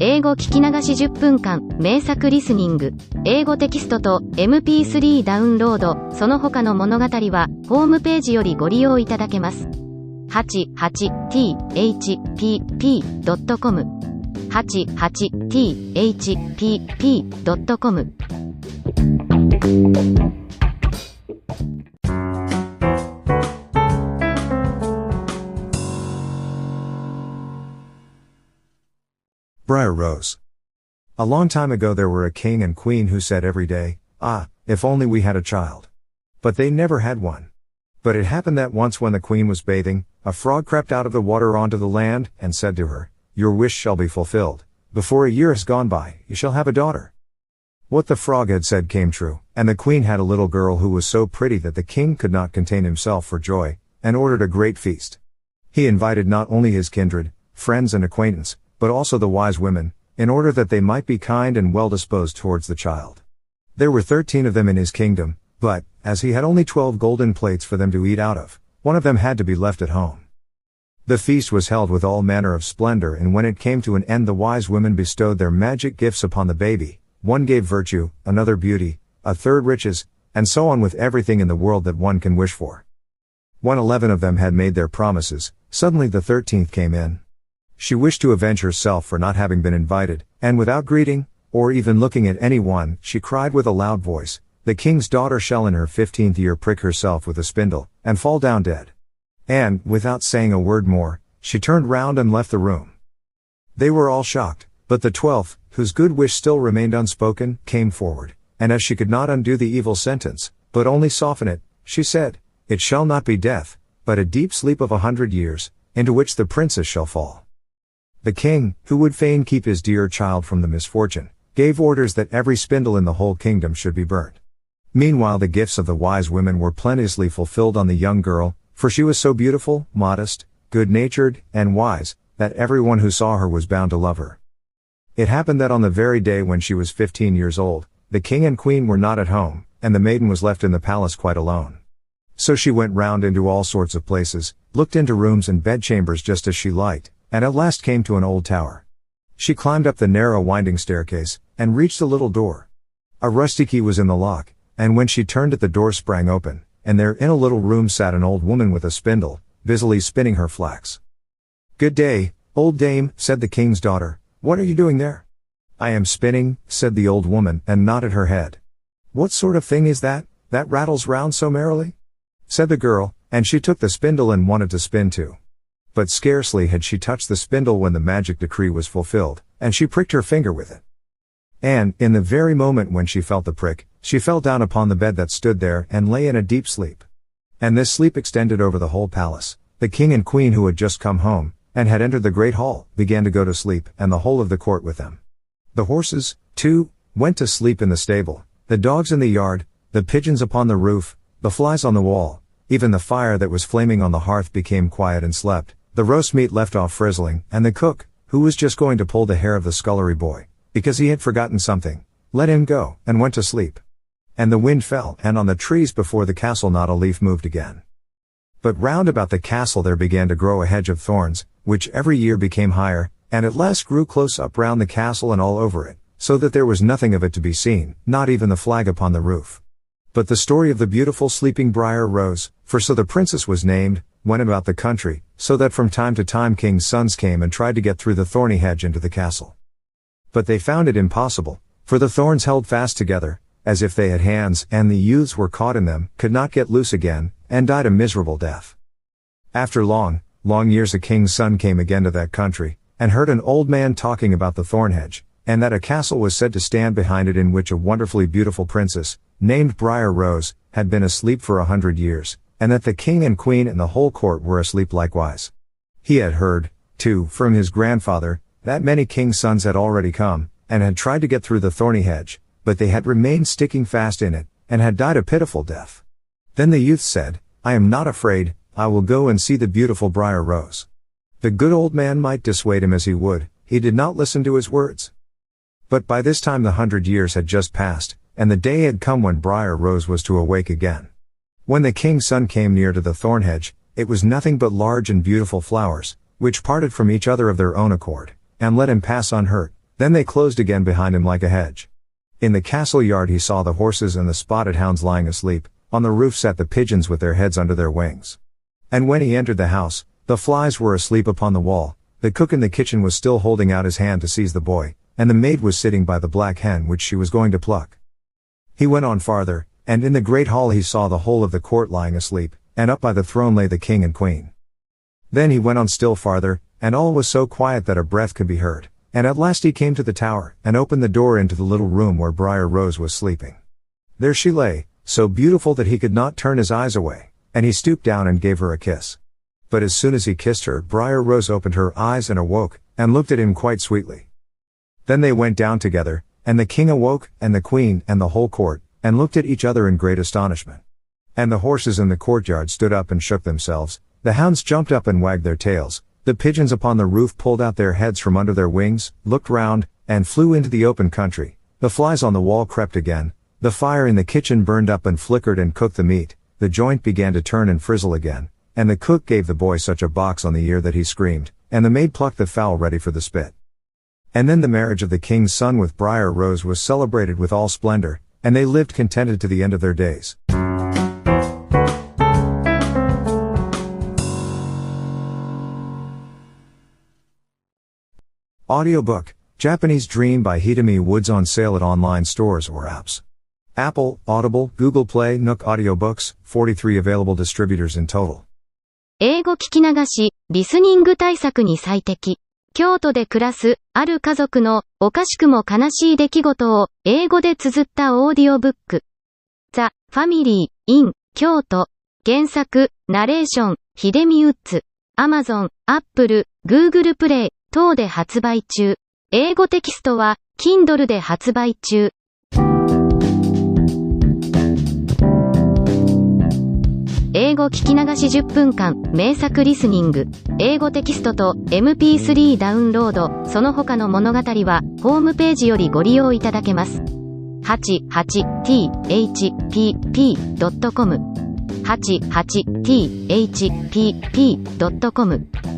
英語聞き流し10分間、名作リスニング、英語テキストと MP3 ダウンロード、その他の物語は、ホームページよりご利用いただけます。88thpp.com 88thpp.com Briar Rose. A long time ago there were a king and queen who said every day, if only we had a child. But they never had one. But it happened that once when the queen was bathing, a frog crept out of the water onto the land, and said to her, "Your wish shall be fulfilled. Before a year has gone by, you shall have a daughter." What the frog had said came true, and the queen had a little girl who was so pretty that the king could not contain himself for joy, and ordered a great feast. He invited not only his kindred, friends and acquaintance, but also the wise women, in order that they might be kind and well-disposed towards the child. There were 13 of them in his kingdom, but, as he had only 12 golden plates for them to eat out of, one of them had to be left at home. The feast was held with all manner of splendor, and when it came to an end the wise women bestowed their magic gifts upon the baby. One gave virtue, another beauty, a third riches, and so on with everything in the world that one can wish for. When 11 of them had made their promises, suddenly the 13th came in. She wished to avenge herself for not having been invited, and without greeting, or even looking at anyone, she cried with a loud voice, "The king's daughter shall in her 15th year prick herself with a spindle, and fall down dead." And, without saying a word more, she turned round and left the room. They were all shocked, but the 12th, whose good wish still remained unspoken, came forward, and as she could not undo the evil sentence, but only soften it, she said, "It shall not be death, but a deep sleep of 100 years, into which the princess shall fall." The king, who would fain keep his dear child from the misfortune, gave orders that every spindle in the whole kingdom should be burnt. Meanwhile the gifts of the wise women were plenteously fulfilled on the young girl, for she was so beautiful, modest, good-natured, and wise, that everyone who saw her was bound to love her. It happened that on the very day when she was 15 years old, the king and queen were not at home, and the maiden was left in the palace quite alone. So she went round into all sorts of places, looked into rooms and bedchambers just as she liked, and at last came to an old tower. She climbed up the narrow winding staircase, and reached a little door. A rusty key was in the lock, and when she turned it the door sprang open, and there in a little room sat an old woman with a spindle, busily spinning her flax. "Good day, old dame," said the king's daughter, "what are you doing there?" "I am spinning," said the old woman, and nodded her head. "What sort of thing is that rattles round so merrily?" said the girl, and she took the spindle and wanted to spin too. But scarcely had she touched the spindle when the magic decree was fulfilled, and she pricked her finger with it. And, in the very moment when she felt the prick, she fell down upon the bed that stood there and lay in a deep sleep. And this sleep extended over the whole palace. The king and queen who had just come home, and had entered the great hall, began to go to sleep, and the whole of the court with them. The horses, too, went to sleep in the stable, the dogs in the yard, the pigeons upon the roof, the flies on the wall, even the fire that was flaming on the hearth became quiet and slept. The roast meat left off frizzling, and the cook, who was just going to pull the hair of the scullery boy, because he had forgotten something, let him go, and went to sleep. And the wind fell, and on the trees before the castle not a leaf moved again. But round about the castle there began to grow a hedge of thorns, which every year became higher, and at last grew close up round the castle and all over it, so that there was nothing of it to be seen, not even the flag upon the roof. But the story of the beautiful sleeping Briar Rose, for so the princess was named, went about the country, so that from time to time kings' sons came and tried to get through the thorny hedge into the castle. But they found it impossible, for the thorns held fast together, as if they had hands, and the youths were caught in them, could not get loose again, and died a miserable death. After long years a king's son came again to that country, and heard an old man talking about the thorn hedge, and that a castle was said to stand behind it in which a wonderfully beautiful princess, named Briar Rose, had been asleep for 100 years, and that the king and queen and the whole court were asleep likewise. He had heard, too, from his grandfather, that many kings' sons had already come, and had tried to get through the thorny hedge, but they had remained sticking fast in it, and had died a pitiful death. Then the youth said, "I am not afraid, I will go and see the beautiful Briar Rose." The good old man might dissuade him as he would, he did not listen to his words. But by this time the 100 years had just passed, and the day had come when Briar Rose was to awake again. When the king's son came near to the thorn hedge, it was nothing but large and beautiful flowers, which parted from each other of their own accord, and let him pass unhurt, Then they closed again behind him like a hedge. In the castle yard he saw the horses and the spotted hounds lying asleep, on the roof sat the pigeons with their heads under their wings. And when he entered the house, the flies were asleep upon the wall, the cook in the kitchen was still holding out his hand to seize the boy, and the maid was sitting by the black hen which she was going to pluck. He went on farther, and in the great hall he saw the whole of the court lying asleep, and up by the throne lay the king and queen. Then he went on still farther, and all was so quiet that a breath could be heard, and at last he came to the tower, and opened the door into the little room where Briar Rose was sleeping. There she lay, so beautiful that he could not turn his eyes away, and he stooped down and gave her a kiss. But as soon as he kissed her, Briar Rose opened her eyes and awoke, and looked at him quite sweetly. Then they went down together, and the king awoke, and the queen, and the whole court, and looked at each other in great astonishment. And the horses in the courtyard stood up and shook themselves, the hounds jumped up and wagged their tails, the pigeons upon the roof pulled out their heads from under their wings, looked round, and flew into the open country, the flies on the wall crept again, the fire in the kitchen burned up and flickered and cooked the meat, the joint began to turn and frizzle again, and the cook gave the boy such a box on the ear that he screamed, and the maid plucked the fowl ready for the spit. And then the marriage of the king's son with Briar Rose was celebrated with all splendor, and they lived contented to the end of their days. Audiobook, Japanese Dream by Hitomi Woods on sale at online stores or apps. Apple, Audible, Google Play, Nook Audiobooks, 43 available distributors in total. 英語聞き流し、リスニング対策に最適。京都で暮らす、ある家族の、おかしくも悲しい出来事を、英語で綴ったオーディオブック。The Family in 京都。原作、ナレーション、秀美ウッズ。Amazon、Apple、Google Play 等で発売中。英語テキストは、Kindle で発売中。英語聞き流し10分間、名作リスニング。英語テキストと MP3 ダウンロード、その他の物語は、ホームページよりご利用いただけます。88thpp.com 88thpp.com